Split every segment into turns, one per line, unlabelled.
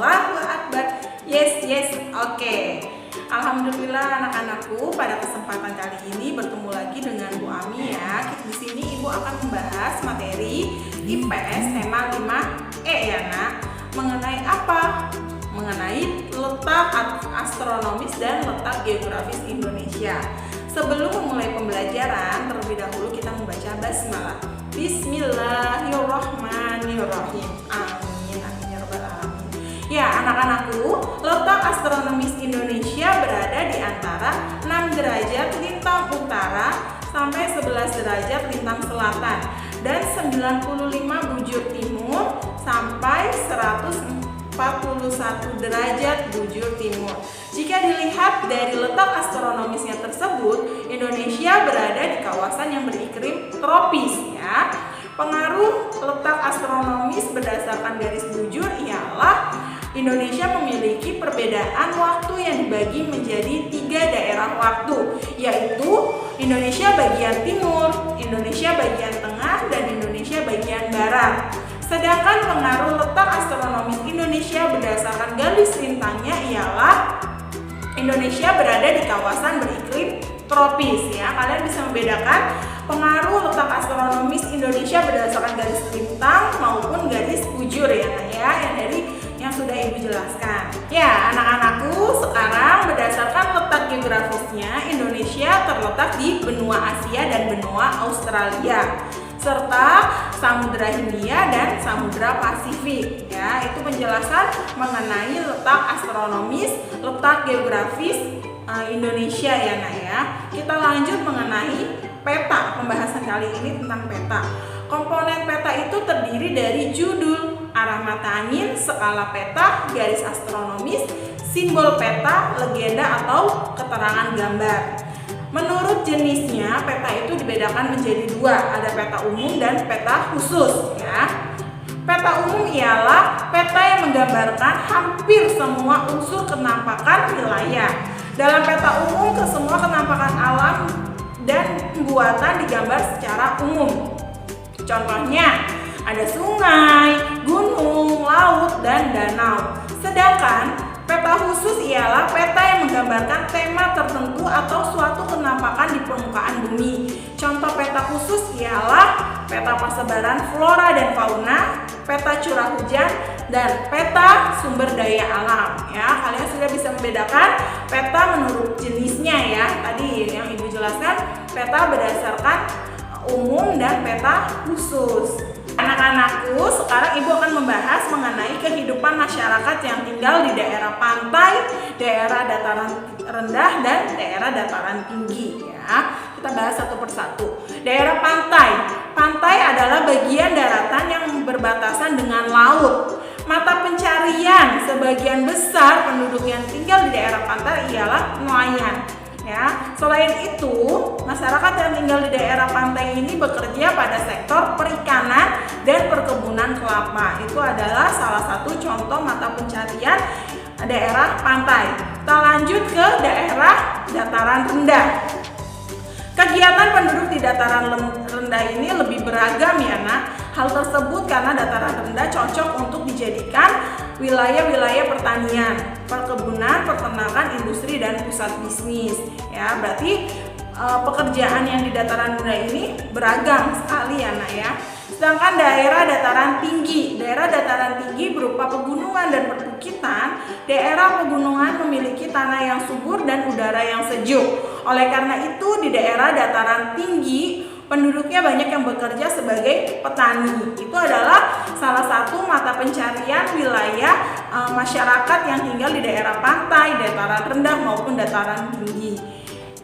Allahu Akbar. Yes, oke. Alhamdulillah anak-anakku, pada kesempatan kali ini bertemu lagi dengan Bu Ami ya. Di sini Ibu akan membahas materi IPS tema 5E ya nak. Mengenai apa? Mengenai letak astronomis dan letak geografis Indonesia. Sebelum memulai pembelajaran, terlebih dahulu kita membaca basmalah. Bismillahirrahmanirrahim. Amin ya rabbal alamin. Ya anak-anakku, letak astronomis Indonesia berada di antara 6 derajat lintang utara sampai 11 derajat lintang selatan dan 95 bujur timur sampai 141 derajat bujur timur. Jika dilihat dari letak astronomisnya tersebut, Indonesia berada di kawasan yang beriklim tropis ya. Pengaruh letak astronomis berdasarkan garis bujur ialah Indonesia memiliki perbedaan waktu yang dibagi menjadi 3 daerah waktu, yaitu Indonesia bagian timur, Indonesia bagian tengah, dan Indonesia bagian barat. Sedangkan pengaruh letak astronomis Indonesia berdasarkan garis lintangnya ialah Indonesia berada di kawasan beriklim tropis ya. Kalian bisa membedakan pengaruh letak astronomis Indonesia berdasarkan garis lintang maupun garis bujur ya yang sudah Ibu jelaskan. Ya, anak-anakku, sekarang berdasarkan letak geografisnya Indonesia terletak di benua Asia dan benua Australia, serta Samudra Hindia dan Samudra Pasifik ya. Itu penjelasan mengenai letak astronomis, letak geografis Indonesia ya nak ya. Kita lanjut mengenai peta. Pembahasan kali ini tentang peta. Komponen peta itu terdiri dari judul, arah mata angin, skala peta, garis astronomis, simbol peta, legenda atau keterangan gambar. Menurut jenisnya, peta itu dibedakan menjadi 2, ada peta umum dan peta khusus ya. Peta umum ialah peta yang menggambarkan hampir semua unsur kenampakan wilayah. Dalam peta umum, kesemua kenampakan alam dan buatan digambar secara umum. Contohnya, ada sungai, gunung, laut, dan danau. Sedangkan peta khusus ialah peta yang menggambarkan tema tertentu atau suatu kenampakan di permukaan bumi. Contoh peta khusus ialah peta persebaran flora dan fauna, peta curah hujan, dan peta sumber daya alam. Ya, kalian sudah bisa membedakan peta menurut jenisnya ya. Tadi yang Ibu jelaskan, peta berdasarkan umum dan peta khusus. Anak-anakku, sekarang Ibu akan membahas mengenai kehidupan masyarakat yang tinggal di daerah pantai, daerah dataran rendah, dan daerah dataran tinggi ya. Kita bahas satu persatu. Daerah pantai. Pantai adalah bagian daratan yang berbatasan dengan laut. Mata pencarian sebagian besar penduduk yang tinggal di daerah pantai ialah nelayan. Ya, selain itu, masyarakat yang tinggal di daerah pantai ini bekerja pada sektor perikanan dan perkebunan kelapa. Itu adalah salah satu contoh mata pencarian daerah pantai. Kita lanjut ke daerah dataran rendah. Kegiatan penduduk di dataran rendah ini lebih beragam ya nak. Hal tersebut karena dataran rendah cocok untuk dijadikan wilayah-wilayah pertanian, perkebunan, peternakan, industri, dan pusat bisnis. Ya, berarti pekerjaan yang di dataran rendah ini beragam sekali ya nak ya. Sedangkan daerah dataran tinggi berupa pegunungan dan perbukitan. Daerah pegunungan memiliki tanah yang subur dan udara yang sejuk. Oleh karena itu di daerah dataran tinggi penduduknya banyak yang bekerja sebagai petani. Itu adalah salah satu mata pencarian wilayah masyarakat yang tinggal di daerah pantai, dataran rendah maupun dataran tinggi.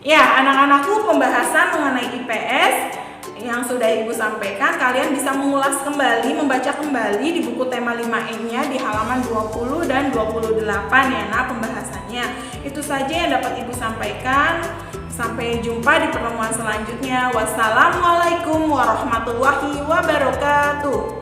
Ya, anak-anakku, pembahasan mengenai IPS yang sudah Ibu sampaikan, kalian bisa mengulas kembali, membaca kembali di buku tema 5E-nya di halaman 20 dan 28 ya nah pembahasannya. Itu saja yang dapat Ibu sampaikan. Sampai jumpa di pertemuan selanjutnya. Wassalamualaikum warahmatullahi wabarakatuh.